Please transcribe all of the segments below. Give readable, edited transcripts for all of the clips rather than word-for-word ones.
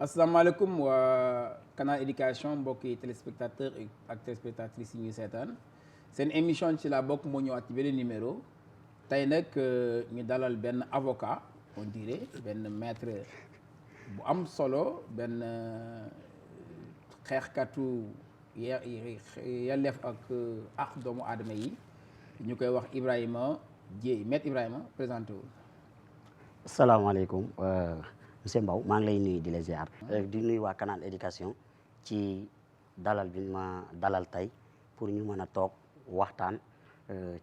asalaamaaleykum waa canal éducation mbokki téléspectateur ak téléspectatrices yi ñuy seetaan seen émission ci la bokk moo ñëwaat ci benn numéro tey nag ñu dalal benn avocat on dirait benn maître bu am solo benn xeexkatu yelleef ak doomu aadama yi ñu koy wax Ibrahima Dieye maître Ibrahima présenté wu. asalaamaaleykum monsieur Mbow maa ngi lay nuyu di la ziar. di nuyu waa canal éducation ci dalal bi ma dalal tey pour ñu mën a toog waxtaan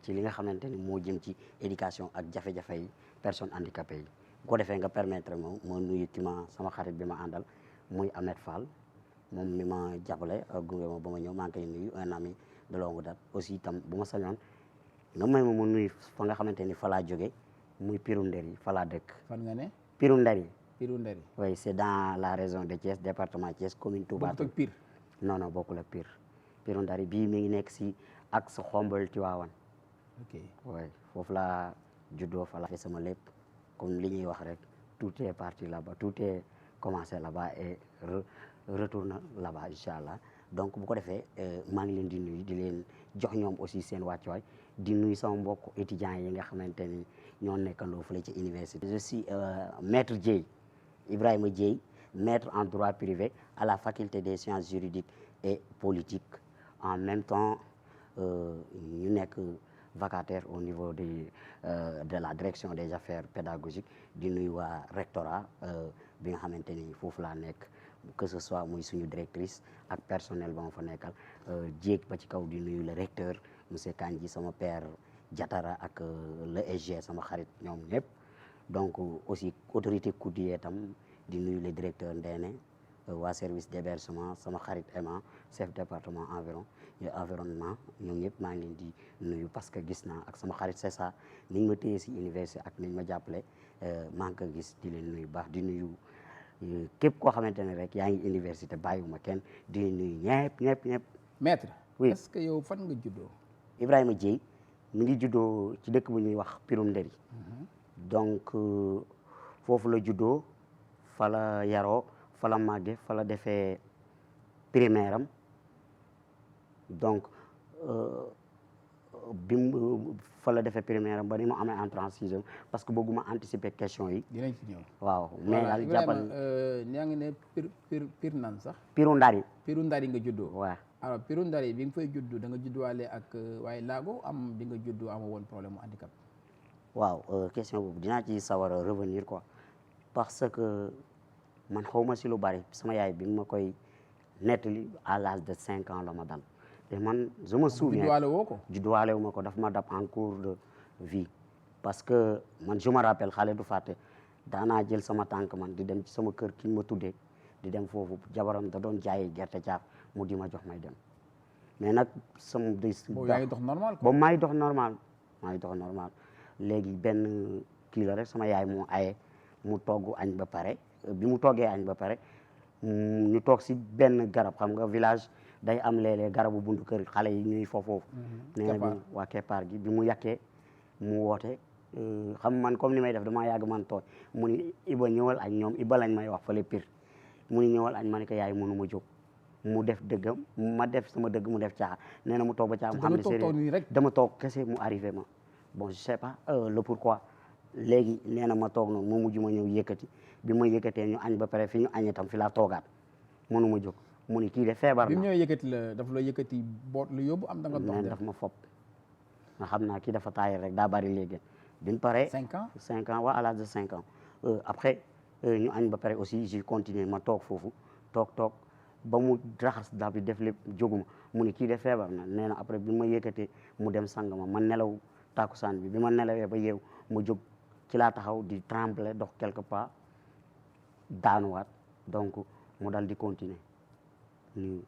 ci li nga xamante ni moo jëm ci éducation ak jafe-jafe yi personnes handicapées yi bu ko defee nga permettre ma nuyu ci sama xarit bi ma àndal muy Ahmed Fall moom mi ma jàppale gunge ma ba ma ñëw maa ngi koy nuyu un ami de longue date aussi itam bu ma sañoon nga may ma nuyu fa nga xamante ni fa laa jóge muy Pirou Nderi fa laa dëkk. fan nga ne. Pirou Nderi. Pirou Nderi. oui c'est dans la région de Thiès département Thiès commune Touba. bokkul ak Pire. non bokkul ak Pire. Pirou Nderi bii mi ngi nekk si axe Xombol Tivaouane. ok oui foofu laa juddoo fa la fi sama lépp comme li ñuy wax rek tout est parti là-bas tout est commencé là-bas et retourne là-bas incha allah donc bu ko defee maa ngi leen di nuyu di leen jox ñoom aussi seen wàccuwaay di nuyu sama mbokk étudiants yi nga xamante ni ñoo nekkandoo fële ci université. je suis maître Dieye Ibrahima Dieye maître en droit privé à la faculté des sciences juridiques et politiques en même temps ñu nekk vacataire au niveau de la direction des affaires pédagogiques di nuyu waa rectorat bi nga xamante ni foofu laa nekk que ce soit muy suñu directrice ak personnel ba ma fa nekkal jéeg ba ci kaw di nuyu le recteur monsieur Kandji sama père Diatara ak le SG sama xarit ñoom ñëpp donc aussi autorité coudier tam di nuyu le directeur Ndéné waa service d'hébergement sama xarit Emma chef département environnement ñoom ñëpp maa ngi leen di nuyu parce que gis naa ak sama xarit c'est ça niñ ma téye si université ak niñ ma jàppale maa ngi ko gis di leen nuyu baax di nuyu képp koo xamante ne rek yaa ngi université bàyyiwuma kenn di nuyu ñëpp. maître. oui est-ce que yow fan nga juddoo. Ibrahima Dieye mi ngi juddoo ci dëkk bu ñuy wax Pirou Nderi. donc foofu la juddoo fa la yaroo fa la màgge fa la defee primaire am donc fa la defee primaire am ba ni mu amee entrée en sixième parce que bëgguma anticiper question yi. dinañ ci ñëw. waaw mais daal jàppal yaa ngi ne Pire nan sax. Pirou Ndari. Pirou Ndari nga juddoo. waaw alors Pirou Ndari bi nga fay juddu da nga judduwaale ak waaye laago am bi nga juddu ama woon problème mu handicap. waaw question boobu dinaa ci sawar a revenir quoi parce que man xaw ma si lu bari sama yaay bi ma koy nettali à l'âge de 5 ans la ma dal et man je me souviens judduwaale woo ko. judduwaale wu ma ko daf ma dab en cours de vie parce que man je me rappelle xale du fàtte daanaa jël sama tànk man di dem ci sama kër ki ma tuddee di dem foofu jabaram da doon jaayee gerte caaf mu di ma jox may dem mais nag sama boobu yaa ngi dox normal quoi. boobu maa ngi dox normal léegi benn kii la rek sama yaay moo aye mu togg añ ba pare bi mu toggee añ ba pare ñu toog si benn garab xam nga village day am léeg-léeg garabu buntu kër xale yi ñuy foofu. nee na bi waa keppaar gi bi mu yàkkee mu woote xam man comme ni may def damaa yàgg man tooñ mu ni Iba ñëwal añ ñoom Iba lañ may wax fële Pire mu ni ñëwal añ ma ne ko yaay mënu ma jóg mu def dëggam ma def sama dëgg mu def caaxa nee na mu toog ba caaxa mu xam ne séeréer dama toog kese mu arrivé ma bon je sais pas le pourquoi léegi nee na ma toog noonu mu mujj ma ñëw yëkkati bi ma yëkkatee ñu añ ba pare fi ñu añee tam fi laa toogaat mënu ma jóg mu ni kii de feebar na. bi mu ñëwee yëkkati la daf la yëkkati boot lu yóbbu am da nga dox daf ma fopp nga xam naa kii dafa taayal rek daa bari léegi bi mu paree 5 ans waa à l'âge de 5 ans après ñu añ ba pare aussi j'ai continué ma toog foofu toog ba mu raxas daal bi def lépp jóguma mu ni kii de feebar na nee na après bi ma yëkkatee mu dem sang ma nelaw tàkkusaan bi ma nelawee ba yeew mu jóg ci laa taxaw di trembler dox quelque part daanuwaat donc mu dal di continuer nii.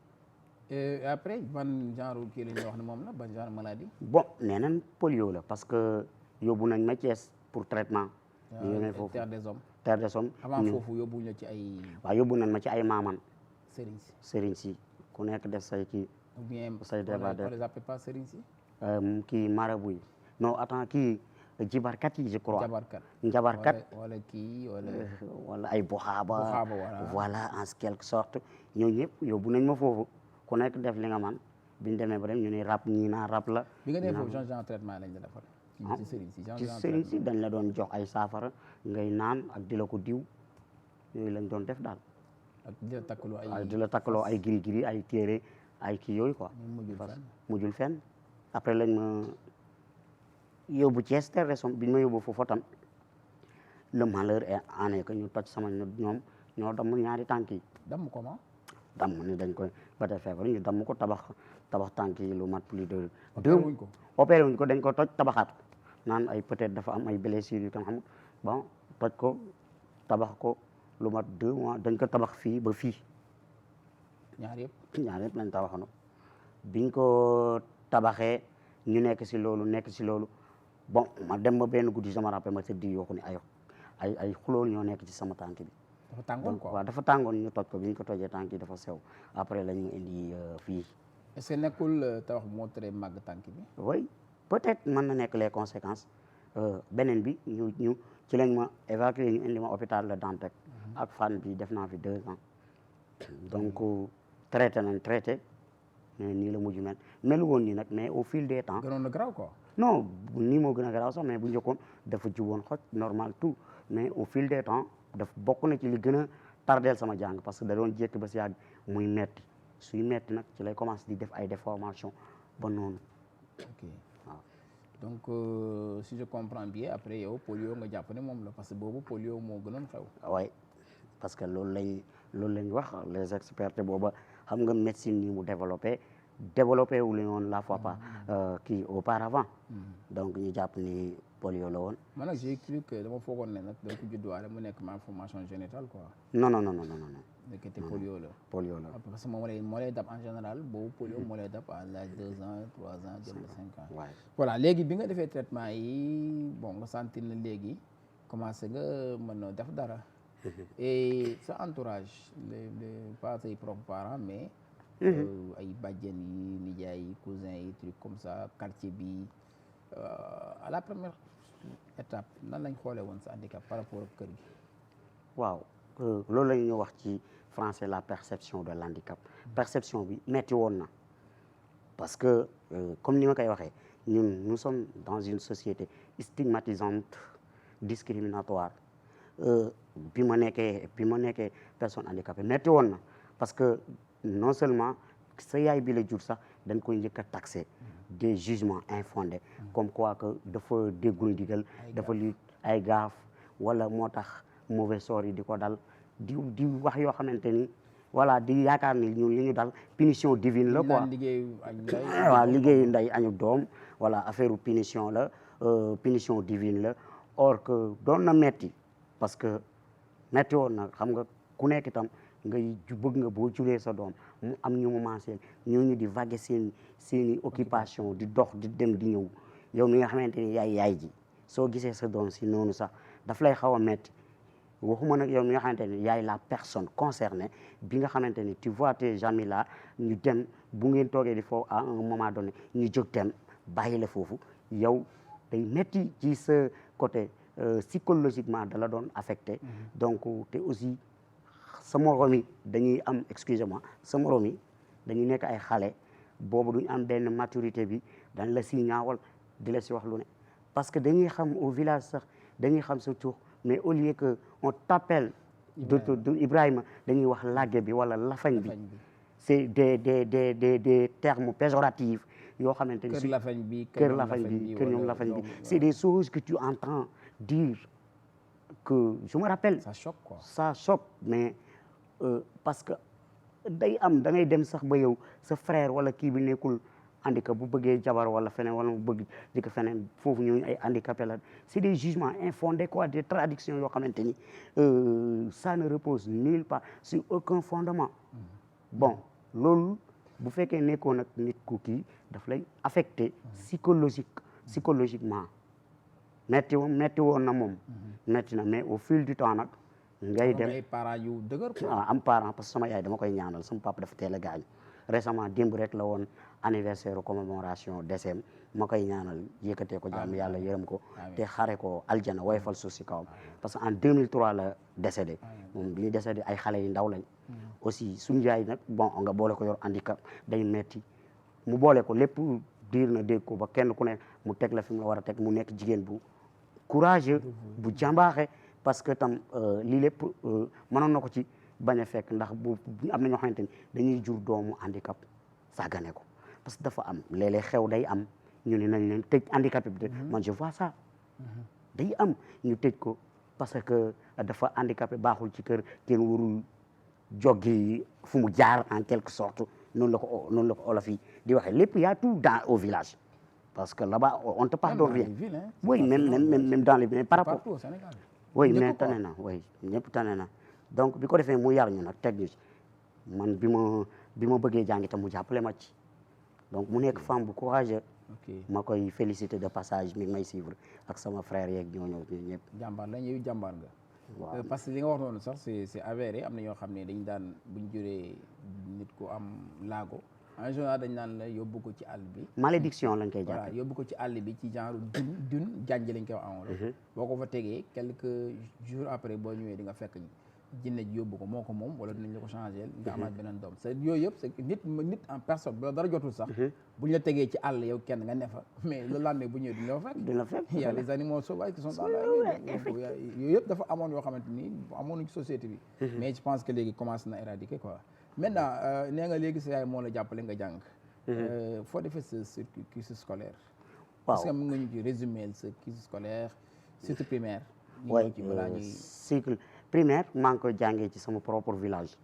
et après ban genre kii la ñuy wax ne moom la ban genre maladie. bon nee nañ polio la parce que yóbbu nañ ma Thiès pour traitement. waaw foofu terre des hommes. avant foofu yóbbu la ci ay. waaw yóbbu nañ ma ci ay maaman. sëriñ si ku nekk def say kii. ou bien say débat on les appelle pas sëriñ si. kii marabout yi non attends kii jibarkat yi je crois. jabarkat njabarkat wala kii wala ay buxaaba voilà. voilà en quelque sorte ñooñu ñëpp yóbbu nañ ma foofu ku nekk def li nga man biñ demee ba dem ñu ne rab ñii naa rab la. bi nga def foofu genre traitement lañ la defal. ci sëriñ si dañ la doon jox ay saafara ngay naan ak di la ko diw yooyu lañ doon def daal. ak di la takkaloo ay giri ay téere ay kii yooyu quoi. mujjul fenn après lañ ma yóbbu Thiès te raison biñ ma yóbbu foofu tam le malheur en est que ñu toj sama ñoom ñoo damm ñaari tànk yi. damm comment. damm ni dañ koy ba tey feebar ñu damm ko tabax tànk yi lu mat plus de. opéré wuñ ko dañ ko toj tabaxaat naan ay peut-être dafa am ay blessures yu tam xam bon toj ko tabax ko lu mat 2 mois dañ ko tabax fii ba fii. ñaar yëpp lañ tabaxoon biñ ko tabaxee ñu nekk si loolu bon ma dem ba benn guddi sama rappel ma tëddi yooxu ne ay xulool ñoo nekk ci sama tànk bi. dafa tàngoon quoi waaw dafa tàngoon ñu toj ko bi ñu ko tojee tànk yi dafa sew après la ñu indi fii. est-ce que nekkul tabax moo tere màgg tànk bi. oui peut-être mën na nekk les conséquences beneen bi ñu ci lañ ma évacué ñu indi ma hôpital Le Dantec. ak fan bi def naa fi 2 ans. donc traité mais nii la mujj mel woon nii nag mais au fil des temps. gënoon na garaaw quoi. non nii moo gën a garaaw sax mais bu njëkkoon dafa juboon xoj normal tout mais au fil des temps daf bokk na ci li gën a tardeel sama jàng parce que da doon jékki ba si yàgg muy metti suy metti nag ci lay commencé di def ay déformation ba noonu. ok waaw donc si je comprends bien après yow polio nga jàpp ne moom la parce que boobu polio moo gënoon xew. oui parce que loolu lañ wax les experts booba xam nga médecine ni mu développé wu ñu woon la fois pas kii auparavant. donc ñu jàpp ni polio la woon. man nag j'ai cru que dama foogoon ne nag da ko judduwaale mu nekk malformation génitale quoi. non. nekkete polio la. polio la parce que moo lay dab en général boobu polio moo lay dab à l'âge 2 ans 3 ans jëm 5 ans. waay voilà léegi bi nga defee traitement yi bon nga sentir na léegi commencé nga mën a def dara. et sa entourage pas say propres parents mais. ay bàjjen yi nijaay yi cousin yi truc comme ça quartier bi à la première étape nan lañ xoolee woon sa handicap par rapport ak kër gi. waaw loolu la ñuy wax ci français la perception de l'handicap perception bi metti woon na parce que comme ni ma koy waxee nous sommes dans une société stigmatisante discriminatoire bi ma nekkee personne handicapée metti woon na parce que non seulement sa yaay bi la jur sax dañ koy njëkk a taxé des jugements infondés comme quoi que dafa déggul ndigal dafa li ay gaaf wala moo tax mauvais sort yi di ko dal di wax yoo xamante ni voilà di yaakaar ni ñun li ñu dal punition divine la quoi waaw liggéeyu ndey añu doom voilà affaire punition la punition divine la or que doon na metti parce que metti woon na xam nga ku nekk itam ngay bëgg nga boo juree sa doom mu am ñu mu maaseel ñooñu di vaguer seeni occupation di dox di dem di ñëw yow mi nga xamante ni yaay ji soo gisee sa doom si noonu sax daf lay xaw a metti waxuma nag yow mi nga xamante ni yaay la personne concernée bi nga xamante ni tu vois tes amis là ñu dem bu ngeen toogee di foofu à un moment donné ñu jóg dem bàyyi la foofu yow day metti ci sa côté psychologiquement da la doon affecté donc te aussi sa morom yi dañuy am excusez-moi sa morom yi dañuy nekk ay xale boobu duñ am benn maturité bi dañ la si ñaawal di la si wax lu ne parce que dañuy xam au village sax dañuy xam sa tur mais au lieu que on t'appelle de Ibrahima dañuy wax lagge bi wala lafañ bi c'est des termes péjoratifs yoo xamante ni kër lafañ bi kër ñoom lafañ bi c'est des choses que tu entends dire que je me rappelle ça choque quoi ça choque mais parce que day am da ngay dem sax ba yow sa frère wala kii bi nekkul handicap bu bëggee jabar wala feneen wala mu bëgg jëkk feneen foofu ñooñu ay handicapé la c'est des jugements infondés quoi des traductions yoo xamante ni ça ne repose nulle part sur aucun fondement bon loolu bu fekkee nekkoon nag nit ku kii daf lay affecté psychologiquement metti woon na moom metti na mais au fil du temps nag ngay dem ay parents yu dëgër quoi am parent parce que sama yaay dama koy ñaanal sama papa dafa teel a gaañu récemment démb rek la woon anniversaire commémoration décès ma koy ñaanal yëkkatee ko jàmm yàlla yërëm ko te xare ko aljana woyfal suuf si kawam parce que en 2003 la décédé moom bi ñu décédé ay xale yu ndaw lañ aussi suñu yaay nag bon nga boole ko yor handicap day metti mu boole ko lépp diir na dégg ko ba kenn ku ne mu teg la fi mu la war a teg mu nekk jigéen bu courageux bu jàmbaaxe parce que tam lii lépp mënoon na ko ci bañ a fekk ndax bu am na ñoo xamante ni dañuy jur doomu handicap sàggane ko parce que dafa am léeg-léeg xew day am ñu ne nañ leen tëj handicapé bi man je vois ça day am ñu tëj ko parce que dafa handicapé baaxul ci kër kenn warul joggi fu mu jaar en quelque sorte noonu la ko olof yi di waxee lépp y a tout dans au village parce que là-bas on te pardonne rien oui même dans les villes par rapport partout au Sénégal oui mais tane na oui ñëpp tane na donc bi ko defee mu yar ñu nag teg ñu ci man bi ma bëggee jàng itam mu jàppale ma ci donc mu nekk femme bu courageux ma koy féliciter de passage mi ngi may suivre ak sama frère yeeg ñooñu ñëpp jàmbaar la yow jàmbaar nga waaw parce que li nga wax noonu sax c'est avéré am na ñoo xam ne dañ daan buñ juree nit ku am laago en général dañ naan la yóbbu ko ci àll bi malédiction lañ koy voilà jàppe yóbbu ko ci àll bi ci genre dun janj lañ koy wax en wolof boo ko fa tegee quelques jours après boo ñëwee di nga fekk jinne ji yóbbu ko moo ko moom wala dinañ la ko changé nga amaat beneen doom c'est yooyu yëpp c'est nit en personne bu la dara jotul sax bu ñu la tegee ci àll yow kenn nga ne fa mais le lendemain bu ñëwee duñ la fa fekk dina fekk il y a les animaux sauvages qui sont dans la yooyu yëpp dafa amoon yoo xamante ni amoon ci société bi mais je pense que léegi commencé na éradiquer quoi maintenant nee nga léegi sa yaay moo la jàppale nga jàng foo defee sa cursus scolaire waaw est-ce que mën nga ñu ci résumer sa cursus scolaire surtout primaire oui cycle primaire maa ngi koy jàngee ci sama propre village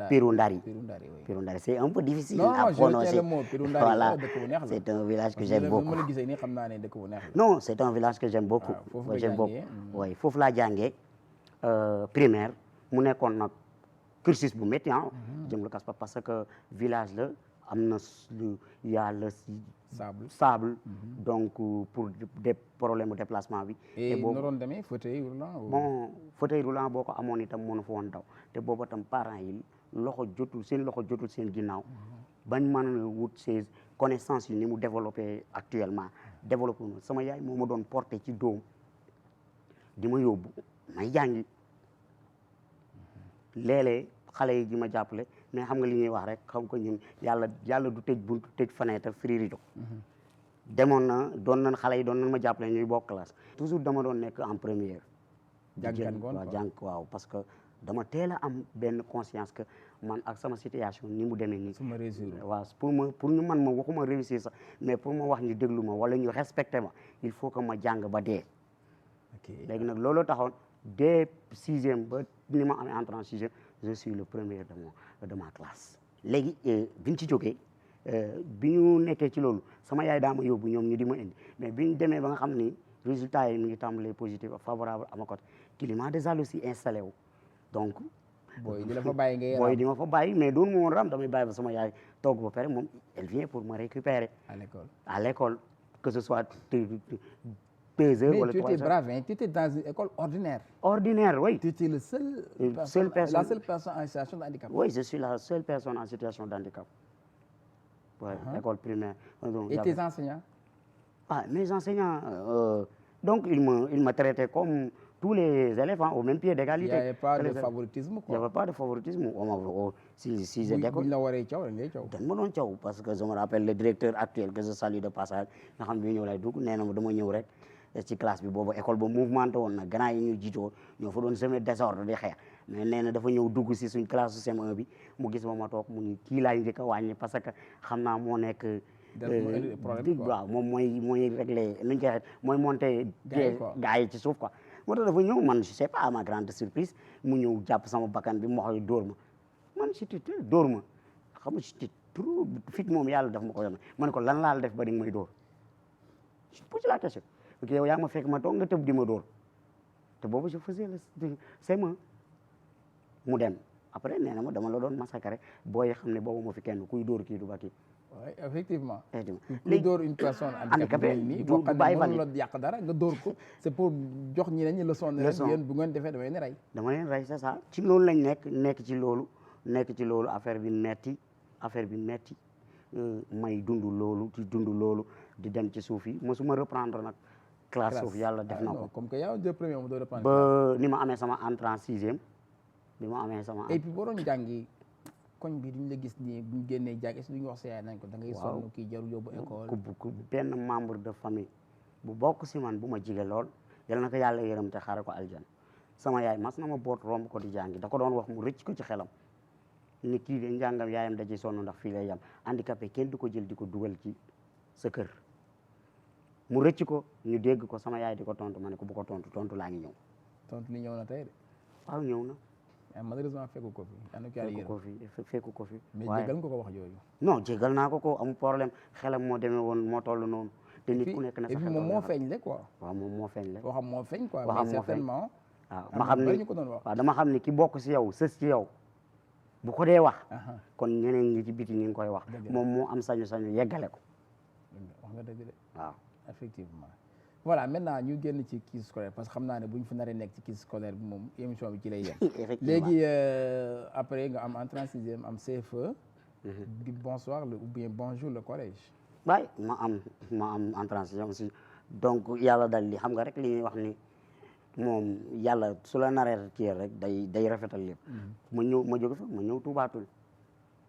Pirou Ndari c'est un peu difficile à prononcer voilà c'est un village que j'aime beaucoup non c'est un village que j'aime beaucoup oui foofu laa jàngee primaire mu nekkoon nag cursus bu métti jëm la kas pa parce que village la am na yàlla sable donc pour des problèmes de déplacement bi et boobu doon demee fauteuil roulant bon fauteuil roulant boo ko amoon itam mënu fa woon daw te boobu itam parents yi loxo jotul seen ginnaaw bañ mën a wut ces connaissances yi ni mu développé actuellement développé na sama yaay moo ma doon porté ci doom di ma yóbbu may jàngi léeg-léeg xale yi di ma jàppale mais xam nga li ñuy wax rek xam ko ñun yàlla du tëj buntu tëj fenêtre firi rideau demoon na xale yi doon nañ ma jàppale ñuy bokk classe toujours dama doon nekk en première waaw parce que dama teel a am benn conscience que man ak sama situation ni mu demee nii waaw pour ñu man ma waxuma réussir sax mais pour ma wax ñu déglu ma wala ñu respecté ma il faut que ma jàng ba dee léegi nag loolu taxoon dès sixième ba ni ma amee entrée en sixième je suis le premier de ma classe léegi biñ ci jógee bi ñu nekkee ci loolu sama yaay daa ma yóbbu ñoom ñu di ma indi mais bi ñu demee ba nga xam ni résultat yi mi ngi tàmbalee positif favorable à ma côté climat de jalousie installé wu donc booy di la fa bàyyi ngay booy di ma fa bàyyi mais doon ma woon ram damay bàyyi ba sama yaay toog ba pare moom elle vient pour me récupérer à l'école que ce soit 2 heures wala 3 heures. Mais tu étais brave, hein? Tu étais dans une école ordinaire. Ordinaire, oui. Tu étais la seule personne en situation de handicap. Oui, je suis la seule personne en situation de handicap. Ouais, école primaire. Donc, et tes enseignants? Ah, mes enseignants, donc ils me traitaient comme tous les élèves au même pied d'égalité. Il n'y avait pas de favoritisme, quoi. Il n'y avait pas de favoritisme. Si j'étais école. Parce que je me rappelle le directeur actuel que je salue de passage. Je sais ci classe bi boobu école ba mouvementé woon na gannaaw yi ñu jiitoo ñoo fa doon semer désordre di xeex mais nee na dafa ñëw dugg si suñ classe su CM1 bi mu gis ma toog mu ni kii laay njëkk a wàññi parce que xam naa moo nekk waaw moom mooy réglé nuñ koy waxee mooy monté gars yi ci suuf quoi moo tax dafa ñëw man je sais pas à ma grande surprise mu ñëw jàpp sama bakkan bi moxoy dóor ma man j'étais dóor ma xam nga j'étais trop fit moom yàlla daf ma ko yone ma ne ko lan laa la def ba di nga may dóor je pose la question ok yow yaa ma fekk ma toog nga tëb di ma dóor te boobu je faisais le CM1 mu dem après nee na ma dama la doon massacrer booy xam ne boobu ma fi kenn kuy dóor kii du ba kii. oui effectivement. kuy dóor une personne handicapée nii boo xam ne mënu la yàq dara nga dóor ko c'est pour jox ñeneen ñi leçon ne yéen bu ngeen defee damay ne rey. dama leen rey c'est ça ci loolu lañ nekk ci loolu nekk ci loolu affaire bi metti may dund loolu di dem ci suuf yi mosuma reprendre nag classe suuf yàlla def na ko comme que yaa jël premier mu doon reprendre ba ni ma amee sama entrée en sixième bi ma amee sama et puis boo doon jàngi koñ bi duñ la gis nii buñ génnee jàng est-ce que duñu wax sa yaay nañ ko da ngay sonn kii jarul yóbbu école ku benn membre de famille bu bokk si man bu ma jige lool yal na ko yàlla yërëm te xaare ko aljana sama yaay mas na ma boot romb ko di jàngi da ko doon wax mu rëcc ko ci xelam ni kii de njàngam yaayam da ci sonn ndax fii lay yam handicapé kenn du ko jël di ko dugal ci sa kër mu rëcc ko ñu dégg ko sama yaay di ko tontu ma ne ko bu ko tontu laa ngi ñëw tontu li ñëw na tey de waaw ñëw na malheureusement fekku ko fi fekku ko fi mais jégal nga ko wax jooju non jégal naa ko amul problème xelam moo demee woon moo toll noonu te nit ku nekk na sa xel moom moo feeñ le quoi waaw moom moo feeñ le waxam moo feeñ quoi waxam mais certainement waaw ma xam ni waaw dama xam ni ki bokk si yow sës ci yow bu ko dee wax kon ñeneen ñi ci biti ñi ngi koy wax moom moo am sañu yeggale ko wax nga dëgg de waaw effectivement voilà maintenant ñu génn ci kii scolaire parce que xam naa ne bu ñu fi naree nekk ci kii scolaire bi moom émission bi ci lay yem léegi après nga am entrée en sixième am CFE di bonsoir ou bien bonjour le collège waay ma am entrée en sixième aussi donc yàlla dal li xam nga rek li ñuy wax ni moom yàlla su la naree kii rek day rafetal lépp ma jóge fa ma ñëw tuubaatul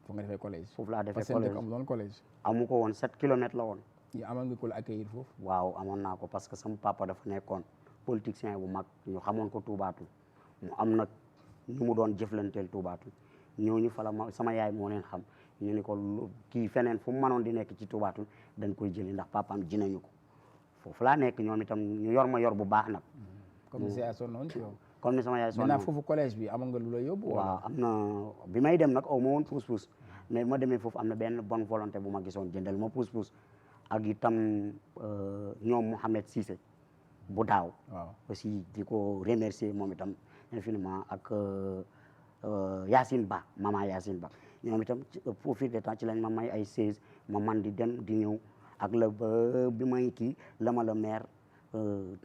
foofu nga defee collège foofu laa defee collège parce que amu doon collège amu ko woon 7 kilomètres la woon yi amoon nga ko la accueillir foofu waaw amoon naa ko parce que sama papa dafa nekkoon politicien bu mag ñu xamoon ko tuubaatul mu am nag ñu mu doon jëflanteel tuubaatul ñooñu fa la sama yaay moo leen xam ñu ni ko kii feneen fu mu mënoon di nekk ci tuubaatul dañ koy jëli ndax papaam ji nañu ko foofu laa nekk ñoom itam ñu yor ma yor bu baax nag comme ni sa yaay sonnoon ci yow comme ni sama yaay sonnoon maintenant foofu collège bi amoon nga lu la yóbbu waaw am na bi may dem nag aw ma woon pousse-pousse mais ma demee foofu am na benn bonne volonté bu ma gisoon jëndal ma pousse-pousse ak itam ñoom Mouhamed Cissé bu daaw aussi di ko remercier moom itam infiniment ak Yacine Ba maman Yacine Ba ñoom itam au fil du temps ci lañ ma may ay 16 ma man di dem di ñëw ak la bi may kii la ma le maire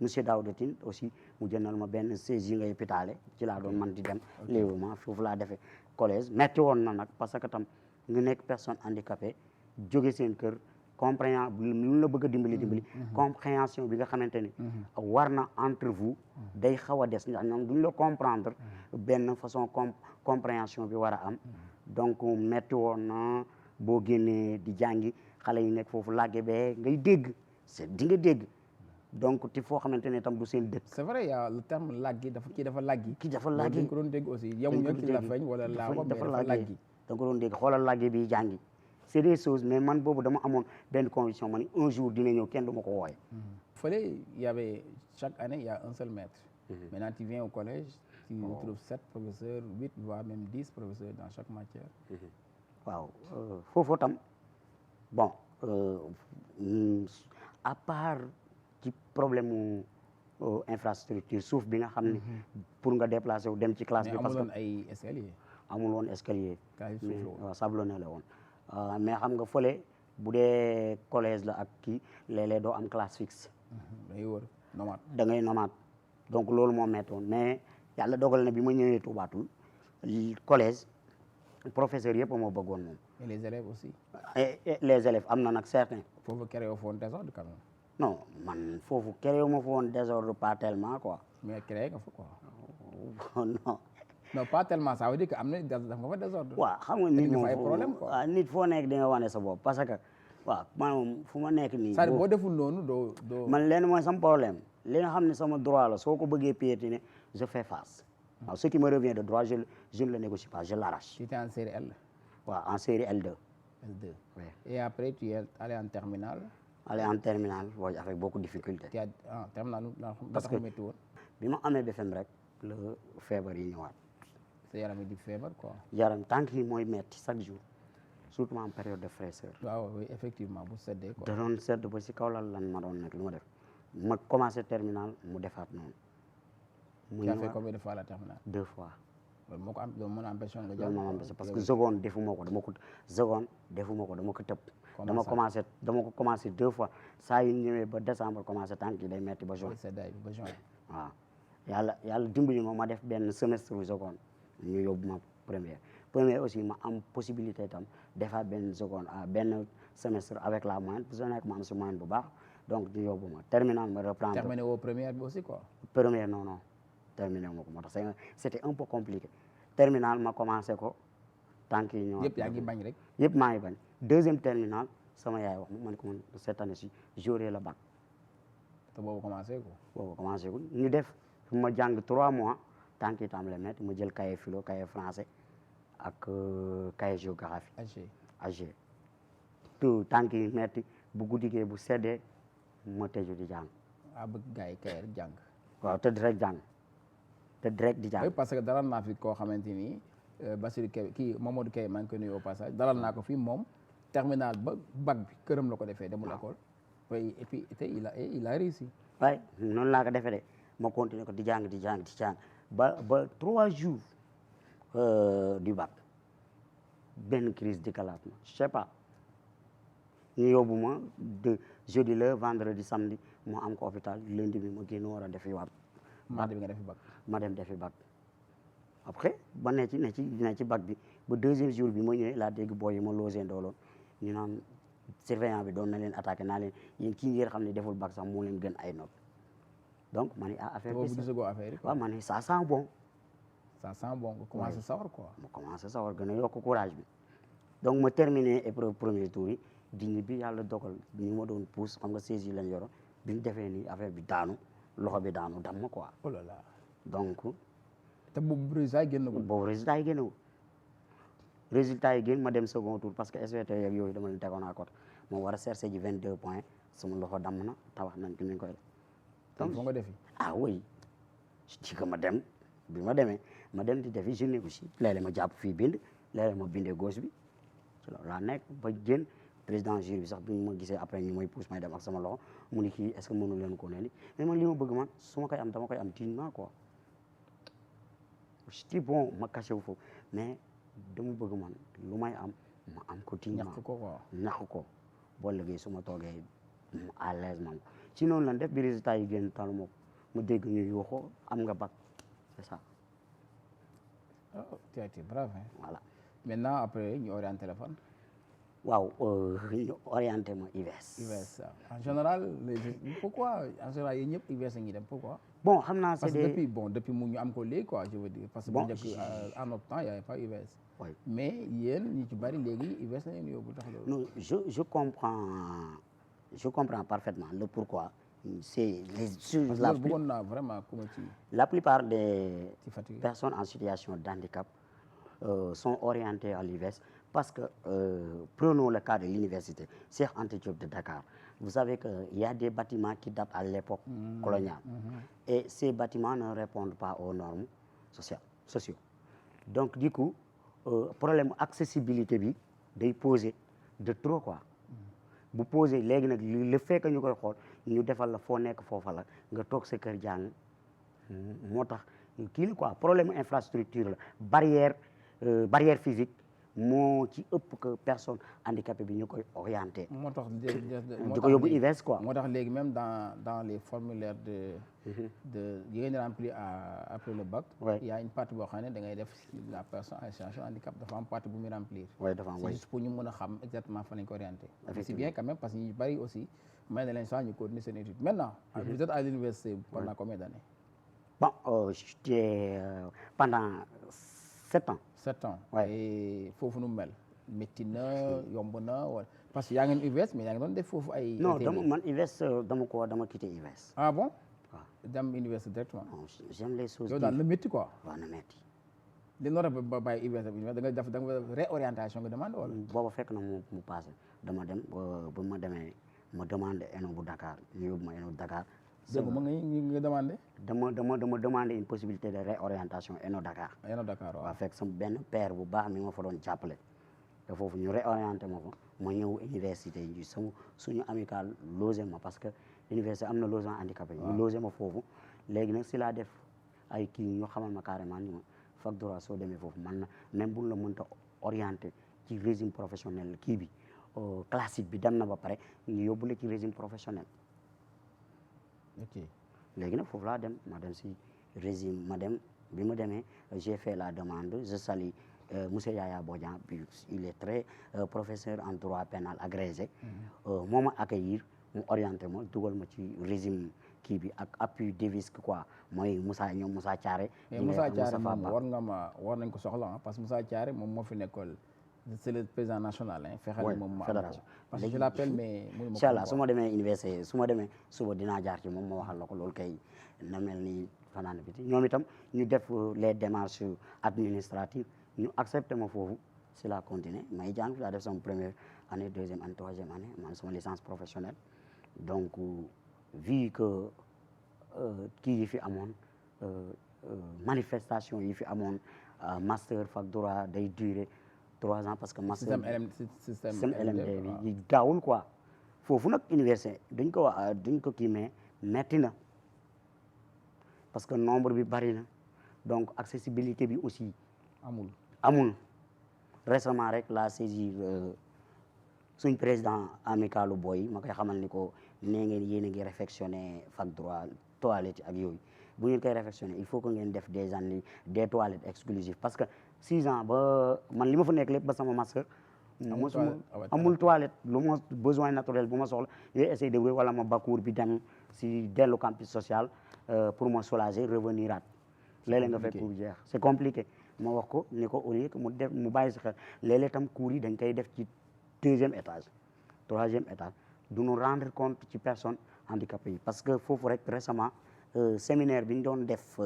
monsieur Daouda Tine aussi mu jëndal ma benn 16 yi ngay pitaale ci laa doon man di dem léewuma foofu laa defee collège metti woon na nag parce que tam nga nekk personne handicapée jóge seen kër lu la bëgg a dimbali compréhension bi nga xamante ni war na entre vous day xaw a des ndax ñoom duñ la comprendre benn façon compréhension bi war a am donc metti woon na boo génnee di jàngi xale yi nekk foofu làgge bee ngay dégg di nga dégg donc ti foo xamante ne tam du seen dëkk c'est vrai y a le terme làggi dafa làggi dañ ko doon dégg aussi yamuñu ci la feeñ wala laawa mais dafa làggi da nga ko doon dégg xoolal làgge bi jàngi c'est des choses mais man boobu dama amoon benn conviction ma ni un jour dina ñëw kenn du ma ko wooye fële y avait chaque année il y a un seul maître maintenant tu viens au collège tu trouves 7 professeurs 8 voire même 10 professeurs dans chaque matière waaw foofu tam bon à part ci problème mu infrastructure suuf bi nga xam ne pour nga déplacer wu dem ci classe bi parce que ay escalier amul woon escalier waaw sablonné la woon mais xam nga fële bu dee collège la ak kii léeg-léeg doo am classe fixe day wër nomade da ngay nomade donc loolu moo mettoon mais yàlla dogal na bi ma ñëwee tuubaatul collège professeur yëpp moo bëggoon moom et les élèves aussi et les élèves am na nag certains foofu créé woon désordre quand même non man foofu créé ma fa woon désordre pas tellement quoi mais créé nga fa quoi non pas tellement ça veut dire que am na daf nga fa désordre waaw xam nga nit moom ay problème quoi waaw nit foo nekk di nga wane sa bopp parce que waaw man fu ma nekk nii c'est-à-dire boo deful noonu doo man leen mooy sama problème li nga xam ne sama droit la soo ko bëggee piétiner je fais face waaw ce qui me revient de droit je ne le négocie pas je l'arrache tu étais en série L waaw en série L2 oui et après tu es allé en terminale oui, avec beaucoup de difficultés tu as terminale parce que bi ma amee BFEM rek la feebar yi ñëwaat sa yaram yi di feebar quoi yaram tànk yi mooy metti chaque jour surtout en période de fraîcheur waaw oui effectivement bu seddee quoi da doon sedd ba si kaw lan ma doon nekk lu ma def ma commencé terminale mu defaat noonu tu as fait combien de fois la terminale 2 fois loolu moo ko am loolu mën a empêché nga jàll moo empêché parce que seconde defuma ko dama ko tëb dama ko commencé 2 fois saa yu ñëwee ba décembre commencé tànk yi day metti ba juin seddaay bi ba juin waaw yàlla dimbali ma def benn semestre seconde ñu yóbbu ma première première aussi ma am possibilité tam defaat benn seconde benn semestre avec la moyenne bu nekk ma am si moyenne bu baax donc di yóbbu ma terminal ma reprendre. terminé woo première bi aussi quoi. première non terminé moo ko moo tax c'était un peu compliqué terminal ma commencé ko tànk yi ñëwaat. yëpp yaa ngi bañ rek. yëpp maa ngi bañ deuxième terminal sama yaay wax ma ne ko man cette année ci j'aurai le bac. te boobu commencé ko. boobu commencé ko ñu def ma jàng 3 mois tànk yi tàmbalee métti ma jël cahier philo cahier français ak cahier géographie. AG tout tànk yi métti bu guddigee bu seddee ma tëju di jàng. bëgg gars yi kay rek jàng. waaw tëdd rek jàng tëdd rek di jàng. oui parce que dalal naa fi koo xamante ni Bassirou Kébé kii Mamadou Kébé maa ngi koy nuyu au passage dalal naa ko fi moom terminal ba bac bi këram la ko defee demul école. oui et puis il a réussi. waaye noonu laa ko defee de ma continuer ko di jàng ba 3 jours du bac benn crise dikkalaat ma je sais pas ñu yóbbu ma de jeudi le vendredi samedi moo am ko hôpital lundi bi ma génn war a defi waat. mardi bi nga defi bac. ma dem defi bac après ba ne ci bac bi ba deuxième jour bi ma ñëwee laa dégg booy yi ma logé ndooloon ñu naan surveillant bi doon na leen attaqué naa leen yéen kii ngeen xam ne deful bac sax moo leen gën ay notes donc ma ne affaire bi. boobu gisagoo affaire yi. waaw ma ne ça sent bon. ça sent bon nga commencé sawar quoi. ma commencé sawar gën a yokk courage bi donc ma terminé épreuve premier tour yi di ñibbi yàlla dogal ñu ma doon pousse xam nga 16 yi lañ yoroon bi ñu defee nii affaire bi daanu loxo bi daanu dam ma quoi. oh là là. donc. te boobu résultat yi génnagul. boobu résultat yi génnagul résultat yi génn ma dem second tour parce que SVT yeeg yooyu dama leen tegoon à côté moom war a chercher ji 22 points sama loxo damm na tawax nañ ko ñu koy def. donc foo nga defi. oui ci que ma dem bi ma demee ma dem di defi je négocie léeg-léeg ma jàpp fii bind léeg-léeg ma bindee gauche bi ci loolu laa nekk ba génn président jury bi sax bi ma gisee après ñu may pousse may dem ak sama loxo mu ni kii est-ce que mënu leen ko ne ni mais man li ma bëgg man su ma koy am dama koy am dignement quoi je dis bon ma caché wu foofu mais dama bëgg man lu may am ma am ko dignement ñàkk ko quoi. ñàkk ko boo liggéey su ma toogee à l'aise man ci noonu lan def bi résultat yi génn talu ma ko mu dégg ñu yuuxoo am nga bac c'est ça. oh tu as été brave hein. Voilà. Maintenant après ñu orienté la fan. waaw ñu orienté ma IVS. IVS en général pourquoi en général yéen ñëpp IVS la ñuy dem pourquoi. bon xam naa parce c'est que des depuis mu ñu am ko léegi quoi je veux dire. parce que bu njëkk en notre temps y avait pas IVS. oui mais yéen ñu ci bari léegi IVS la ñu yóbbu tax loolu. non je comprends parfaitement le pourquoi. c'est parce que bëggoon naa vraiment ku ma ci. la plupart des ci fatigué. personnes en situation d'handicap sont orientées à l'IVS parce que prenons le cas de l'université Cheikh Anta Diop de Dakar vous savez que il y a des bâtiments qui datent à l'époque coloniale et ces bâtiments ne répondent pas aux normes sociaux donc du coup problème accessibilité bi day poser de trop quoi bu poser léegi nag le fait que ñu koy xool ñu defal la foo nekk foofa la nga toog sa kër jàng moo tax kii la quoi problème infrastructure la barrière physique moo ci ëpp que personne handicapée bi ñu koy orienté. moo tax di ko yóbbu IVS quoi. moo tax léegi même dans les formulaires de yi ngeen di remplir après le bac. Ouais. il y a une partie boo xam ne da ngay def la personne en situation de handicap dafa am partie bu muy remplir. oui dafa am c'est juste pour ñu mën a xam exactement fan lañ ko orienté. Effectivement. c'est bien quand même parce que ñu bari aussi may na leen chance ñu continuer seen étude maintenant. vous êtes à l'université pendant combien d'années? bon j'étais pendant 7 ans. 7 ans. Ouais. et foofu nu mu mel. métti na yomb na wala parce que yaa ngeen UVS mais yaa ngi doon def foofu ay. non man IVS dama quitté IVS. ah bon. waaw dem université directement. non j'aime les choses. yow daal na métti quoi. waaw na métti. li noora ba bàyyi UVS da nga réorientation nga demande wala. booba fekk na mu passé dama dem ba ma demee ma demandé ENO bu Dakar ñu yóbbu ma ENO Dakar. dégg nga demandé. dama demandé une possibilité de réorientation ENO Dakar. ENO Dakar waaw. waaw fekk sama benn père bu baax mi ma fa doon jàppale te foofu ñu réorienté ma fa ma ñëw université yi suñu amical logé ma parce que université am na logement handicapé ñu logé ma foofu léegi nag si laa def ay kii ñu xamal ma carrément ni ma fac droit soo demee foofu man na même buñ la mënta orienté ci régime professionnel kii bi classique bi dem na ba pare ñu yóbbu la ci régime professionnel. ok léegi nag foofu laa dem ma dem si régime bi ma demee j'ai fait la demande je salue monsieur Yaya Bodian, puis il est très professeur en droit pénal agrégé. moo ma accueillir mu orienté ma dugal ma ci régime kii bi ak appui Davis quoi mooy ñoom Moussa Thiaré. mais Moussa Thiaré moom war nañ ko soxla parce que Moussa Thiaré moom moo fi nekkoon c'est le président national hein. fexeel moom ma fédération parce que je l'appelle mais incha allah su ma demee université su ma demee suba dinaa jaar ci moom ma waxal la ko loolu kay na mel ni fanaan biti ñoom itam ñu def les démarches administratives ñu accepté ma foofu si la continuer may jàng fi laa def sama première année deuxième année troisième année man sama licence professionnelle donc vu que kii yi fi amoon manifestation yi fi amoon master fac droit day durer 3 ans parce que master système LMD bi gaawul quoi foofu nag université duñ ko kii mais metti na parce que nombre bi bari na donc accessibilité bi aussi amul récemment rek la saisir suñ président amicalu boy ma koy xamal ni ko nee ngeen yéen a ngi réfectionné fac droit toilette ak yooyu bu ngeen koy réfectionné il faut que ngeen def des toilettes exclusives parce que 6 ans ba man li ma fa nekk lépp ba sama master amul toilette lu ma besoin naturel bu ma soxla yooyu essayer de wala ma bakkuur bi dem si dellu campus social pour me soulager revenir at léeg-léeg nga fekk cours jeex c'est compliqué ma wax ko ni ko au lieu que mu bàyyi si xel léeg-léeg tam cours yi dañ koy def ci 2e étage 3e étage du ñu rendre compte ci personnes handicapées yi parce que foofu rek récemment séminaire bi ñu doon def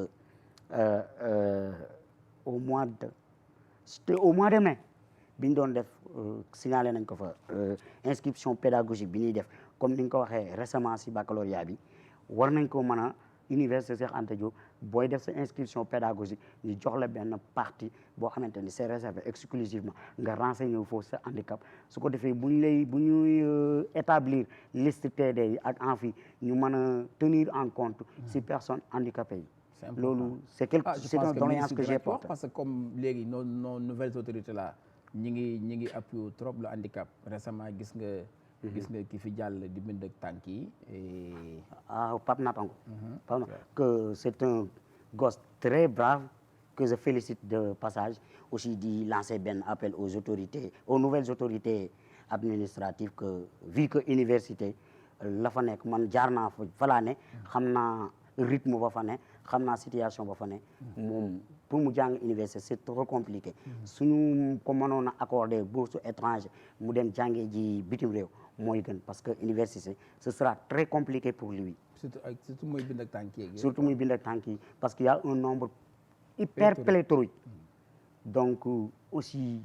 au mois de mai bi ñu doon def signalé nañ ko fa inscription pédagogique bi ñuy def comme ni nga ko waxee récemment si baccalauréat bi war nañ ko mën a université Cheikh Anta Diop booy def sa inscription pédagogique ñu jox la benn partie boo xamante ni c'est réservé exclusivement nga renseigné wu foofu sa handicap su ko defee bu ñuy établir liste TD yi ak amphi ñu mën a tenir en compte si personnes handicapées yi. loolu c'est une doléance que j'ai portée parce que comme léegi nos nouvelles autorités là ñi ngi appuyé trop le handicap récemment gis nga ki fi jàll di bind ak tànk yi Pape Natango que c'est un gosse très brave que je félicite de passage aussi di lancer benn appel aux nouvelles autorités administratives que vu que université la fa nekk man jaar naa fa laa ne xam naa rythme ba fa ne xam naa situation ba fa ne moom pour mu jàng université c'est trop compliqué suñu ko mënoon a accorder bourse étranger mu dem jàngee ji bitim réew mooy gën parce que université ce sera très compliqué pour lui surtout muy bind ak tànk yi surtout muy bind ak tànk yi parce qu'il y a un nombre hyper pléthorique donc aussi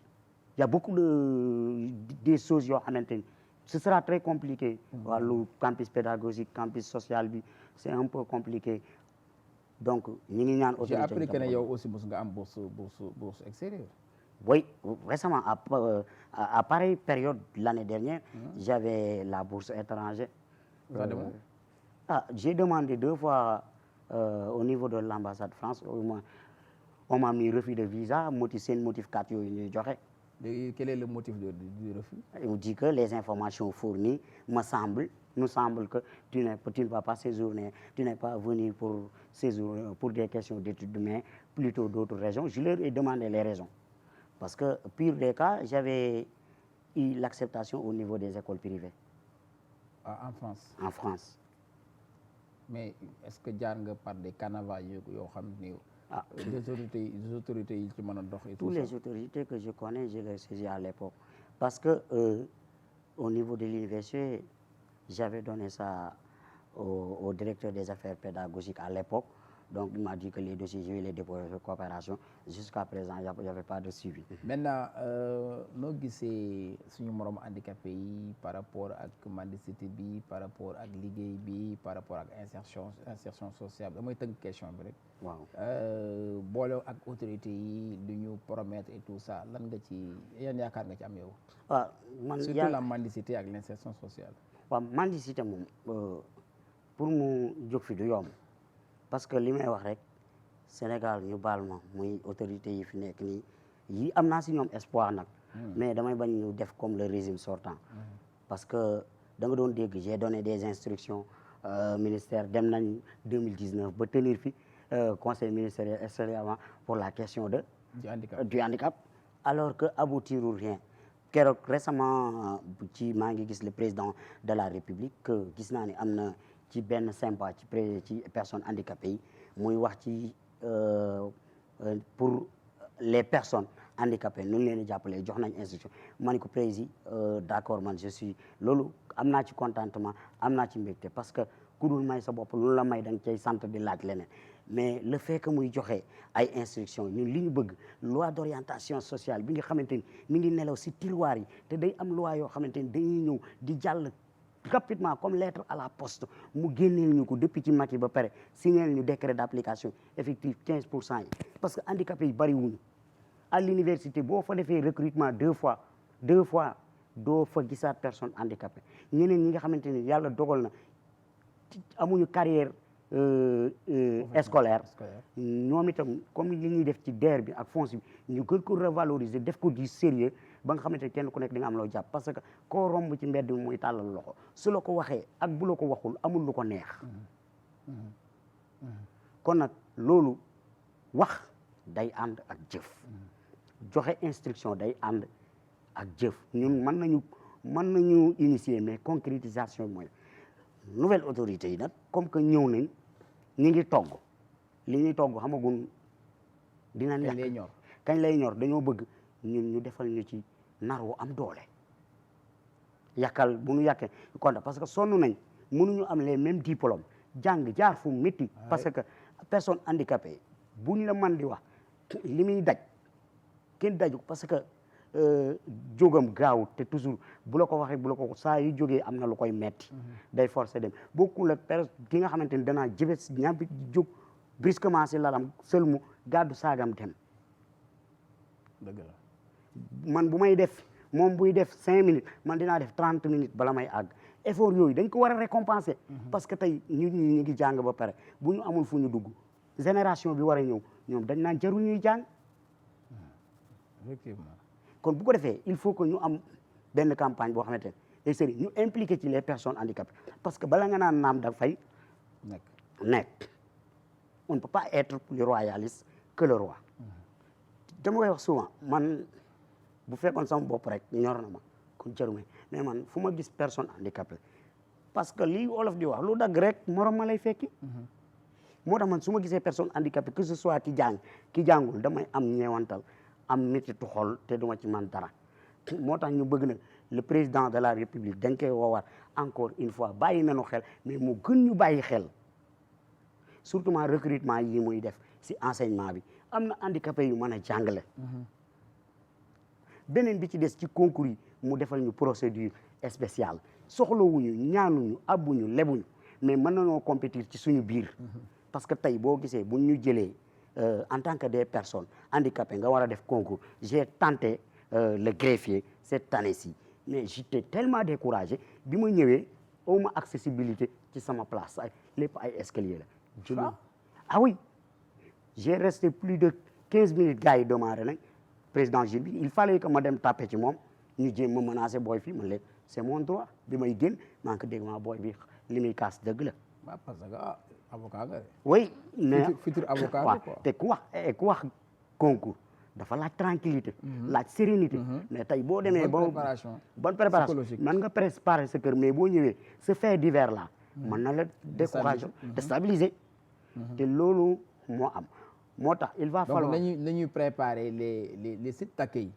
il y a beaucoup des choses yoo xamante ni ce sera très compliqué wàllu campus pédagogique campus social bi c'est un peu compliqué donc ñi ngi ñaan j'ai appris que ne yow aussi mos nga am bourse extérieure oui récemment à pareille période l'année dernière j'avais la bourse étrangère j'ai demandé 2 fois au niveau de l'ambassade France on m'a mis refus de visa seen motif 4 yooyu ñuy joxe. Quel est le motif du refus? Il me dit que les informations fournies nous semble que tu ne vas pas séjourner, tu n'es pas venu pour séjourner pour des questions d'études, mais plutôt d'autres raisons. Je leur ai demandé les raisons. Parce que, pire des cas, j'avais eu l'acceptation au niveau des écoles privées. En France? En France. Mais est-ce que jaar nga par des canevas yoo xam ne des autorités yi ci mën a dox et tout ça? Toutes les autorités que je connais, je les saisis à l'époque. Parce que au niveau de l'université, j'avais donné ça au directeur des affaires pédagogiques à l'époque. Donc il m'a dit que les dossiers, je vais les déposer de coopération. Jusqu'à présent, il n'y avait pas de suivi. Maintenant, noo gisee suñu morom handicapé yi par rapport ak mendicité bi, par rapport ak liggéey bi, par rapport ak insertion sociale damay tënk question bi rek. Waaw. boole ak autorité yi lu ñu promettre et tout ça lan nga ci yan yaakaar nga ci am yow. waaw man surtout la mendicité ak l'insertion sociale. waaw mendicité moom pour mu jóg fi du yomb. parce que li may wax rek Sénégal ñu baal ma muy autorités yi fi nekk nii yi am naa si ñoom espoir nag. mais damay bañ ñu def comme le régime sortant. parce que da nga doon dégg j'ai donné des instructions ministère dem nañ 2019 ba tenir fi conseil ministériel extérieurement pour la question du handicap alors que aboutirul rien keroog récemment ci maa ngi gis le président de la République que gis naa ni am na ci benn sympa ci personnes handicapées yi muy wax ci pour les personnes handicapées nu leen di jàppalee jox nañ instruction ma ni ko président d'accord man je suis loolu am naa ci contentement am naa ci mbégte parce que ku dul may sa bopp lu la may da nga cay sant di laaj leneen mais le fait que muy joxe ay instructions ñun li ñu bëgg loi d'orientation sociale bi nga xamante ni mi ngi nelaw si tiroir yi te day am loi yoo xamante ni dañuy ñëw di jàll rapidement comme lettre à la poste mu génneel ñu ko depuis ci Macky ba pare signer ñu décret d'application effectif 15% yi parce que handicapés yi bari wuñu à l'université boo fa defee recrutement deux fois doo fa gisaat personne handicapée ñeneen ñi nga xamante ni yàlla dogal na amuñu carrière scolaire ñoom itam comme li ñuy def ci DER bi ak FONS bi ñu gën ko revaloriser def ko du sérieux ba nga xamante ni kenn ku nekk di nga am loo jàpp parce que koo romb ci mbedd mi muy tàllal loxo su la ko waxee ak bu la ko waxul amul lu ko neex kon nag loolu wax day ànd ak jëf joxe instruction day ànd ak jëf ñun mën nañu initier mais concrétisation mooy nouvelle autorité yi nag comme que ñëw nañ ñu ngi togg li ñuy togg xamagun dinañ yàq kañ lay ñor dañoo bëgg ñun ñu defal ñu ci nar wu am doole yàkkal bu ñu yàkkee kon parce que sonn nañ mënuñu am les mêmes diplômes jàng jaar fu métti parce que personne handicapée bu ñu la mën di wax li muy daj kenn daju parce que jógam gaaw te toujours bu la ko waxee bu la ko saa yu jógee am na lu koy metti day forcer dem bokkul ak ki nga xamante ni danaa jëbet ñambi jóg brusquement si lalam sëlmu gàddu saagam dem dëgg la man bu may def moom buy def 5 minutes man dinaa def 30 minutes bala may àgg effort yooyu dañ ko war a récompenser parce que tey ñu ngi jàng ba pare bu ñu amul fu ñu dugg génération bi war a ñëw ñoom dañ naan jarul ñuy jàng effectivement kon bu ko defee il faut que ñu am benn campagne boo xamante ne c'est ñu impliqué ci les personnes handicapées parce que bala nga naan naam da fay nekk on ne peut pas être plus royaliste que le roi dama koy wax souvent man bu fekkoon sama bopp rek ñor na ma kon jarumay mais man fu ma gis personne handicapée parce que lii olof di wax lu dagg rek morom ma lay fekki moo tax man su ma gisee personne handicapée que ce soit ki jàng ki jàngul damay am ñeewantal am mettitu xol te duma ci man dara moo tax ñu bëgg nag le président de la république dañ koy woowaat encore une fois bàyyi nañu xel mais mu gën ñu bàyyi xel surtout recrutement yi muy def si enseignement bi am na handicapé yu mën a jàngale beneen bi ci des ci concours yi mu defal ñu procédure spéciale soxlawuñu ñaanuñu abbuñu lebuñu mais mën nañoo compétir ci suñu biir parce que tey boo gisee bu ñu jëlee en tant que des personnes handicapées nga war a def concours j'ai tenté le greffier cette année-ci mais j'étais tellement découragé bi ma ñëwee awma accessibilité ci sama place ay lépp ay escalier la ah oui j'ai resté plus de 15 minutes gars yi demandé nañ président Gilles bi il fallait que ma dem tapé ci moom ñu jéem ma menacé booy fii man leen c'est mon droit bi may génn maa ngi ko dégg maa booy bi li muy kaas dëgg la parce que avocat nga oui mais futur avocat waaw te ku wax concours dafa laaj tranquillité laaj sérénité mais tey boo demee bonne préparation man nga préparer sa kër mais boo ñëwee ce fait divers là mën na la décourager déstabiliser te loolu moo am moo tax il va falloir donc nañuy préparer les sites d'accueil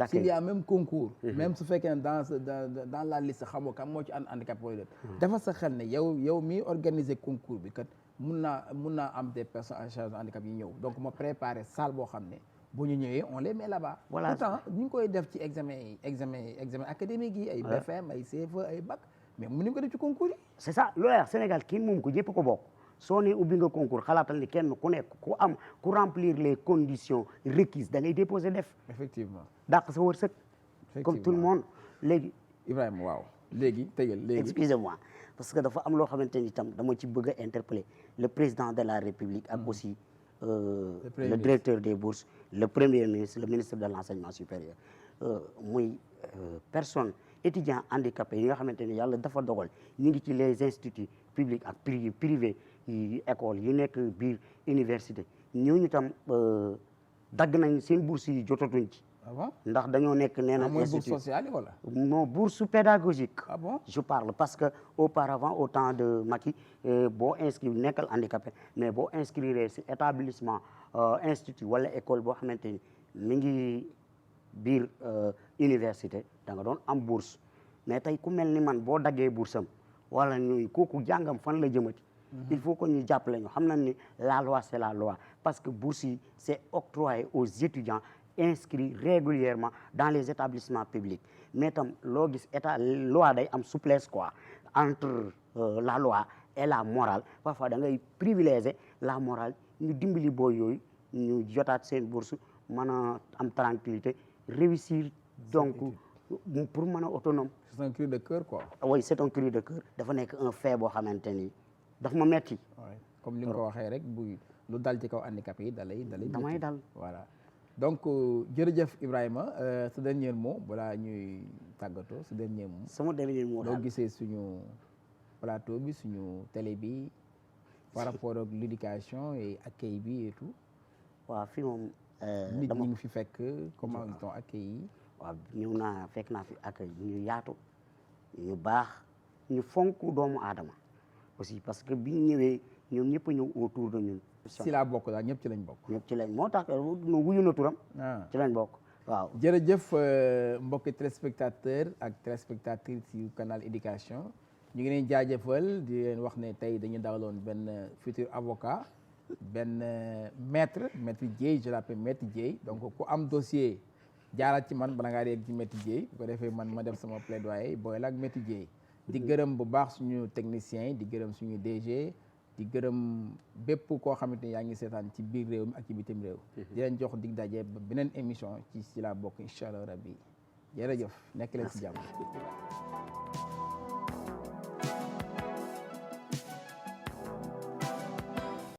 s'il y a même concours même su fekkee ne dans la liste xamoo kan moo ci handicap yooyu dafa sa xel ne yow mi organiser concours bi kat mun naa am des personnes en charge de handicap yi ñëw donc ma préparer salle boo xam ne bu ñu ñëwee on les met là-bas voilà pourtant ñu ngi koy def ci examen académique yi ay BFM ay CFE ay bac mais mënuñu ko def ci concours yi c'est ça loolu la Sénégal kii moom ko ñëpp ko bokk soo nee ubbi nga concours xalaatal ni kenn ku nekk ku remplir les conditions requises da ngay déposer def effectivement dàq sa wërsëg comme tout le monde léegi Ibrahima waaw léegi tëjal léegi excusez-moi parce que dafa am loo xamante ni itam dama ci bëgg a interpeller le président de la République ak aussi le directeur des bourses le premier ministre le ministre de l'enseignement supérieur muy personne étudiants handicapés yi nga xamante ni yàlla dafa dogal ñu ngi ci les instituts publics ak privés yi école yi nekk biir université ñooñu tam dagg nañ seen bourse yi jotatuñ ci ah bon ndax dañoo nekk nee na mooy bourse sociale wala non bourse pédagogique ah bon je parle parce que auparavant au temps de Macky boo inscrire nekkal handicapé mais boo inscrire ci établissement institut wala école boo xamante ni mi ngi biir université da nga doon am bourse mais tey ku mel ni man boo daggee bourse am wala ñuy kooku jàngam fan la jëmati il faut que ñu jàppale ñu xam nañ ni la loi c'est la loi parce que bourse yi c'est octroyé aux étudiants inscrits régulièrement dans les établissements publics mais tam loo gis état loi day am souplesse quoi entre la loi et la morale parfois da ngay privilégier la morale ñu dimbali booy yooyu ñu jotaat seen bourse mën a am tranquillité réussir donc pour mën a autonome. c'est un cri de cœur quoi. oui c'est un cri de cœur dafa nekk un fait boo xamante ni daf ma metti comme li nga ko waxee rek bu lu dal ci kaw handicapé yi damay dal voilà donc jërëjëf Ibrahima sa dernier mot balaa ñuy tàggatoo sa dernier mot. sama dernier mot daal doo gisee suñu plateau bi suñu télé bi par rapport ak l'éducation et accueil bi et tout. waaw fii moom. nit ñi ngi fi fekk comment ils t'ont accueilli. waaw ñëw naa fekk naa fi accueil ñu yaatu ñu baax ñu fonk doomu aadama aussi parce que biñ ñëwee ñoom ñëpp a ñëw autour de ñun. si laa bokk daal ñëpp ci lañ bokk. ñëpp ci lañ moo tax wuyu na turam. ci lañ bokk waaw. jërëjëf mbokki téléspectateur ak téléspectatrices yu canal éducation ñu ngi leen jaajëfal di leen wax ne tey dañu dawaloon benn futur avocat benn maître Dieye je l'appelle maître Dieye donc ku am dossier jaaraat ci man bala ngaa dégg ci maître Dieye bu ko defee man ma def sama plaidoyer booy la ak maître Dieye di gërëm bu baax suñu techniciens yi di gërëm suñu DG di gërëm bépp koo xamante ni yaa ngi seetaan ci biir réew mi ak ci bitim réew di leen jox dig daje ba beneen émission ci la bokk incha allah rabbi jërëjëf nekk leen ci jàmm